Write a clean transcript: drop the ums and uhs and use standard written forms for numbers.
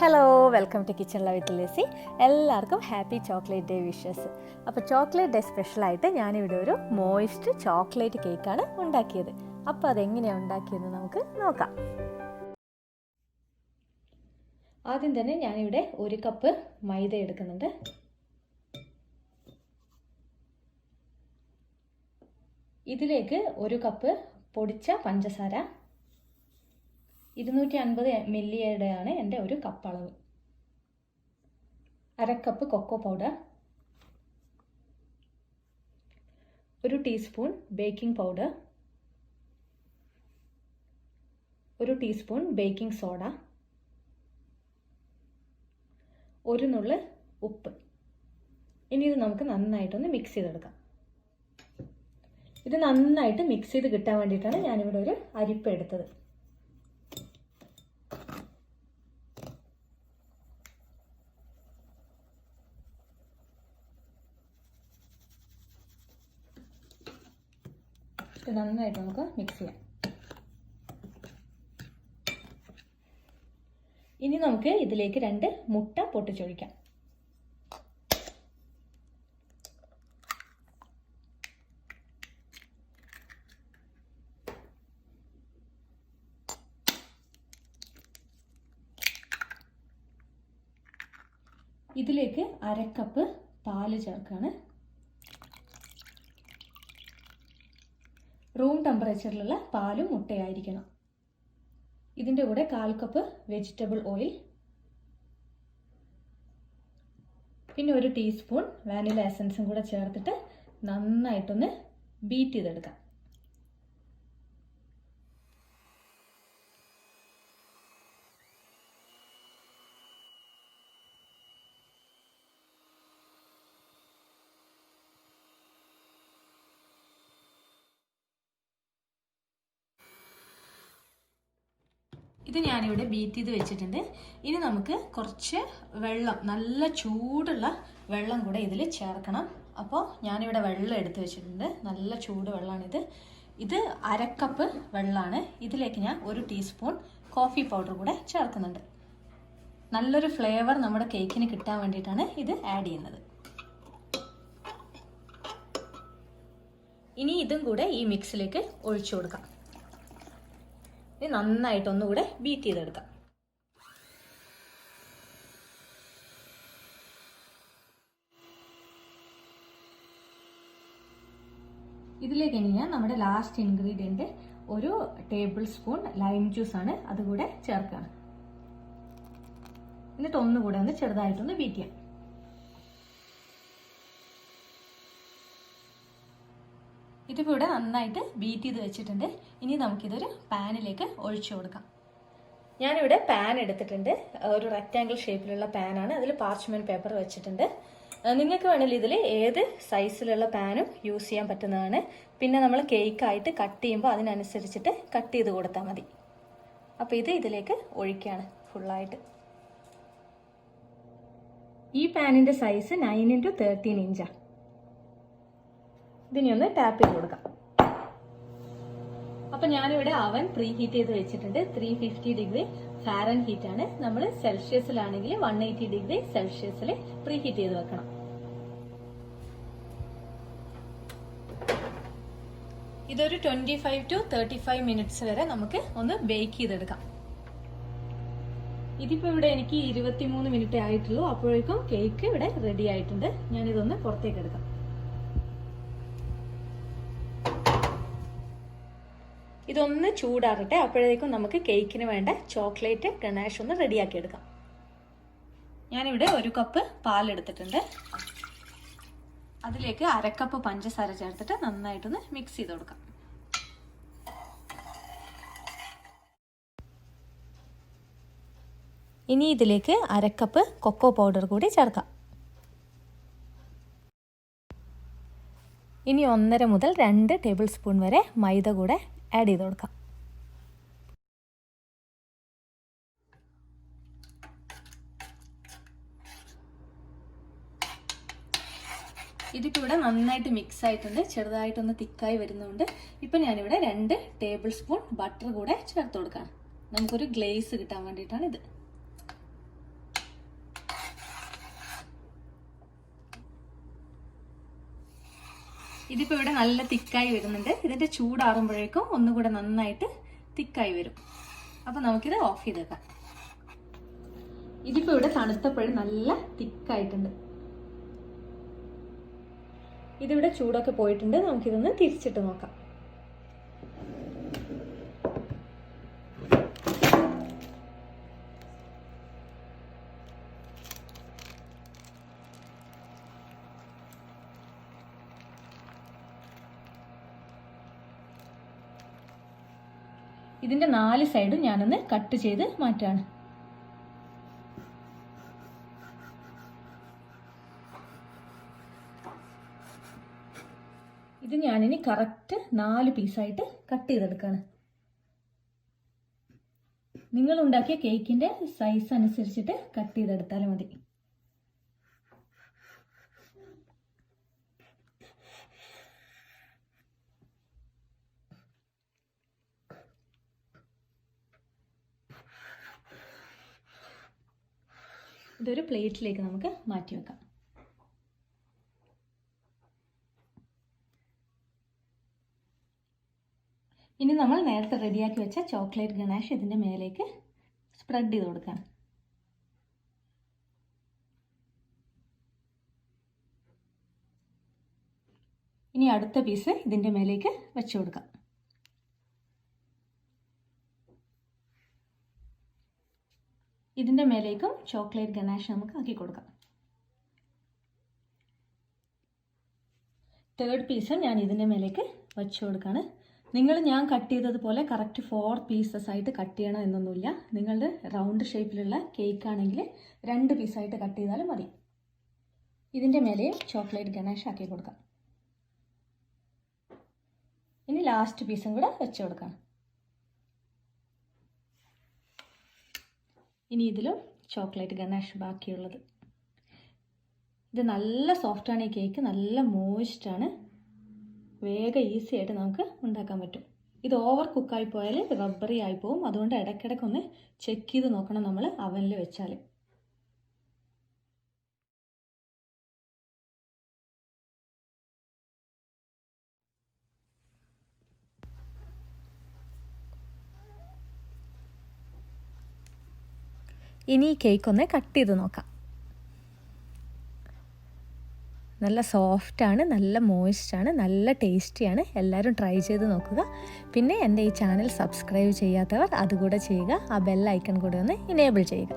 Hello, welcome to kitchen with Lissy. എല്ലാവർക്കും happy chocolate day wishes. അപ്പോൾ chocolate day സ്പെഷ്യലായിട്ട് ഞാനിവിടെ ഒരു മോയിസ്റ്റ് ചോക്ലേറ്റ് കേക്കാണ് ഉണ്ടാക്കിയത്. അപ്പോൾ അതെങ്ങനെയാണ് ഉണ്ടാക്കിയതെന്ന് നമുക്ക് നോക്കാം. ആദ്യം തന്നെ ഞാനിവിടെ 1 കപ്പ് മൈദ എടുക്കുന്നുണ്ട്. ഇതിലേക്ക് 1 കപ്പ് പൊടിച്ച പഞ്ചസാര, 250 മില്ലിയുടെയാണ് എൻ്റെ 1 കപ്പ് അളവ്. 1/2 cup cocoa powder, 1 teaspoon baking powder, 1 teaspoon baking soda, 1 നുള്ള് ഉപ്പ്. ഇനി ഇത് നമുക്ക് നന്നായിട്ടൊന്ന് മിക്സ് ചെയ്തെടുക്കാം. ഇത് നന്നായിട്ട് മിക്സ് ചെയ്ത് കിട്ടാൻ വേണ്ടിയിട്ടാണ് ഞാനിവിടെ ഒരു അരിപ്പ എടുത്തത്. ഇത് നന്നായിട്ട് നമുക്ക് മിക്സ് ചെയ്യാം. ഇനി നമുക്ക് ഇതിലേക്ക് 2 മുട്ട പൊട്ടിച്ചൊഴിക്കാം. ഇതിലേക്ക് 1/2 കപ്പ് പാല് ചേർക്കാണ്. റൂം ടെമ്പറേച്ചറിലുള്ള പാലും മുട്ടയായിരിക്കണം. ഇതിൻ്റെ കൂടെ 1/4 കപ്പ് വെജിറ്റബിൾ ഓയിൽ, പിന്നെ 1 ടീസ്പൂൺ വാനില എസൻസും കൂടെ ചേർത്തിട്ട് നന്നായിട്ടൊന്ന് ബീറ്റ് ചെയ്തെടുക്കാം. ഇത് ഞാനിവിടെ ബീറ്റ് ചെയ്ത് വെച്ചിട്ടുണ്ട്. ഇനി നമുക്ക് കുറച്ച് വെള്ളം, നല്ല ചൂടുള്ള വെള്ളം കൂടെ ഇതിൽ ചേർക്കണം. അപ്പോൾ ഞാനിവിടെ വെള്ളം എടുത്ത് വെച്ചിട്ടുണ്ട്. നല്ല ചൂട് വെള്ളമാണിത്. ഇത് 1/2 കപ്പ് വെള്ളമാണ്. ഇതിലേക്ക് ഞാൻ 1 ടീസ്പൂൺ കോഫി പൗഡർ കൂടെ ചേർക്കുന്നുണ്ട്. നല്ലൊരു ഫ്ലേവർ നമ്മുടെ കേക്കിന് കിട്ടാൻ വേണ്ടിയിട്ടാണ് ഇത് ആഡ് ചെയ്യുന്നത്. ഇനി ഇതും കൂടെ ഈ മിക്സിലേക്ക് ഒഴിച്ചു കൊടുക്കാം. ഇത് നന്നായിട്ടൊന്നുകൂടെ ബീറ്റ് ചെയ്തെടുക്കാം. ഇതിലേക്ക് ഇനി ഞാൻ നമ്മുടെ last ingredient 1 table spoon lime juice ആണ്, അതുകൂടെ ചേർക്കുകയാണ്. എന്നിട്ട് ഒന്നുകൂടെ ഒന്ന് ചെറുതായിട്ടൊന്ന് ബീറ്റ് ചെയ്യാം. ഇതിപ്പോൾ ഇവിടെ നന്നായിട്ട് ബീറ്റ് ചെയ്ത് വെച്ചിട്ടുണ്ട്. ഇനി നമുക്കിതൊരു പാനിലേക്ക് ഒഴിച്ചു കൊടുക്കാം. ഞാനിവിടെ പാൻ എടുത്തിട്ടുണ്ട്. ഒരു റെക്റ്റാങ്കിൾ ഷേപ്പിലുള്ള പാനാണ്. അതിൽ പാർച്ച്മെന്റ് പേപ്പർ വെച്ചിട്ടുണ്ട്. നിങ്ങൾക്ക് വേണമെങ്കിൽ ഇതിൽ ഏത് സൈസിലുള്ള പാനും യൂസ് ചെയ്യാൻ പറ്റുന്നതാണ്. പിന്നെ നമ്മൾ കേക്കായിട്ട് കട്ട് ചെയ്യുമ്പോൾ അതിനനുസരിച്ചിട്ട് കട്ട് ചെയ്ത് കൊടുത്താൽ മതി. അപ്പോൾ ഇത് ഇതിലേക്ക് ഒഴിക്കുകയാണ് ഫുള്ളായിട്ട്. ഈ പാനിൻ്റെ സൈസ് 9x13 ഇഞ്ചാണ്. ഇതിനെ ഒന്ന് ടാപ്പ് ചെയ്ത് കൊടുക്കാം. അപ്പൊ ഞാനിവിടെ അവൻ പ്രീ ഹീറ്റ് ചെയ്ത് വെച്ചിട്ടുണ്ട്. 350 ഡിഗ്രി ഫാരൻഹീറ്റ് ആണ്. നമ്മൾ സെൽഷ്യസിലാണെങ്കിൽ 180 ഡിഗ്രി സെൽഷ്യസിൽ പ്രീ ഹീറ്റ് ചെയ്ത് വെക്കണം. ഇതൊരു 25 to 35 മിനിറ്റ്സ് വരെ നമുക്ക് ഒന്ന് ബേക്ക് ചെയ്തെടുക്കാം. ഇതിപ്പോ ഇവിടെ എനിക്ക് 23 മിനിറ്റ് ആയിട്ടുള്ളൂ. അപ്പോഴേക്കും കേക്ക് ഇവിടെ റെഡി ആയിട്ടുണ്ട്. ഞാനിതൊന്ന് പുറത്തേക്ക് എടുക്കാം. ഇതൊന്ന് ചൂടാറട്ടെ. അപ്പോഴേക്കും നമുക്ക് കേക്കിന് വേണ്ട ചോക്ലേറ്റ് ഗനാഷ് ഒന്ന് റെഡിയാക്കി എടുക്കാം. ഞാനിവിടെ 1 കപ്പ് പാലെടുത്തിട്ടുണ്ട്. അതിലേക്ക് 1/2 കപ്പ് പഞ്ചസാര ചേർത്തിട്ട് നന്നായിട്ടൊന്ന് മിക്സ് ചെയ്ത് കൊടുക്കാം. ഇനി ഇതിലേക്ക് 1/2 കപ്പ് കൊക്കോ പൗഡർ കൂടി ചേർക്കാം. ഇനി 1.5 മുതൽ 2 ടേബിൾ സ്പൂൺ വരെ മൈദ കൂടെ ആഡ് ചെയ്ത് കൊടുക്കാം. ഇതിപ്പോൾ ഇവിടെ നന്നായിട്ട് മിക്സ് ആയിട്ടുണ്ട്. ചെറുതായിട്ടൊന്ന് തിക്കായി വരുന്നുണ്ട്. ഇപ്പം ഞാനിവിടെ 2 ടേബിൾ സ്പൂൺ ബട്ടർ കൂടെ ചേർത്ത് കൊടുക്കാം. നമുക്കൊരു ഗ്ലേസ് കിട്ടാൻ വേണ്ടിയിട്ടാണ് ഇത്. ഇതിപ്പോൾ ഇവിടെ നല്ല തിക്കായി വരുന്നുണ്ട്. ഇതിൻ്റെ ചൂടാറുമ്പോഴേക്കും ഒന്നുകൂടെ നന്നായിട്ട് തിക്കായി വരും. അപ്പോൾ നമുക്കിത് ഓഫ് ചെയ്തേക്കാം. ഇതിപ്പോൾ ഇവിടെ തണുത്തപ്പോഴും നല്ല തിക്കായിട്ടുണ്ട്. ഇതിവിടെ ചൂടൊക്കെ പോയിട്ടുണ്ട്. നമുക്കിതൊന്ന് തിരിച്ചിട്ട് നോക്കാം. ഇതിൻ്റെ 4 സൈഡും ഞാനൊന്ന് കട്ട് ചെയ്ത് മാറ്റാണ്. ഇത് ഞാനിനി കറക്റ്റ് 4 പീസായിട്ട് കട്ട് ചെയ്തെടുക്കുകയാണ്. നിങ്ങൾ ഉണ്ടാക്കിയ കേക്കിൻ്റെ സൈസ് അനുസരിച്ചിട്ട് കട്ട് ചെയ്തെടുത്താലും മതി. ഇതൊരു പ്ലേറ്റിലേക്ക് നമുക്ക് മാറ്റി വെക്കാം. ഇനി നമ്മൾ നേരത്തെ റെഡിയാക്കി വെച്ച ചോക്ലേറ്റ് ഗനാഷ് ഇതിൻ്റെ മേലേക്ക് സ്പ്രെഡ് ചെയ്ത് കൊടുക്കാം. ഇനി അടുത്ത പീസ് ഇതിൻ്റെ മേലേക്ക് വെച്ച് കൊടുക്കാം. ഇതിൻ്റെ മേലേക്കും ചോക്ലേറ്റ് ഗനാഷ് നമുക്ക് ആക്കി കൊടുക്കാം. തേർഡ് പീസ് ഞാൻ ഇതിൻ്റെ മേലേക്ക് വെച്ച് കൊടുക്കുകയാണ്. ഞാൻ കട്ട് ചെയ്തതുപോലെ കറക്റ്റ് 4 പീസസ് ആയിട്ട് കട്ട് ചെയ്യണം എന്നൊന്നുമില്ല. നിങ്ങളുടെ റൗണ്ട് ഷേപ്പിലുള്ള കേക്ക് ആണെങ്കിൽ 2 പീസായിട്ട് കട്ട് ചെയ്താലും മതി. ഇതിൻ്റെ മേലെയും ചോക്ലേറ്റ് ഗനാഷ് ആക്കി കൊടുക്കാം. ഇനി ലാസ്റ്റ് പീസും കൂടെ വെച്ച് കൊടുക്കാം. ഇനി ഇതിലും ചോക്ലേറ്റ് ഗനാഷ് ബാക്കിയുള്ളത്. ഇത് നല്ല സോഫ്റ്റാണ്. ഈ കേക്ക് നല്ല മോയിസ്റ്റാണ്. വേഗം ഈസി ആയിട്ട് നമുക്ക് ഉണ്ടാക്കാൻ പറ്റും. ഇത് ഓവർ കുക്കായി പോയാൽ റബ്ബറി ആയി പോവും. അതുകൊണ്ട് ഇടയ്ക്കിടയ്ക്കൊന്ന് ചെക്ക് ചെയ്ത് നോക്കണം നമ്മൾ അവനിൽ വെച്ചാൽ. ഇനി ഈ കേക്ക് ഒന്ന് കട്ട് ചെയ്ത് നോക്കാം. നല്ല സോഫ്റ്റാണ്, നല്ല മോയിസ്റ്റാണ്, നല്ല ടേസ്റ്റിയാണ്. എല്ലാവരും ട്രൈ ചെയ്ത് നോക്കുക. പിന്നെ എൻ്റെ ഈ ചാനൽ സബ്സ്ക്രൈബ് ചെയ്യാത്തവർ അതുകൂടെ ചെയ്യുക. ആ ബെൽ ഐക്കൺ കൂടെ ഒന്ന് ഇനേബിൾ ചെയ്യുക.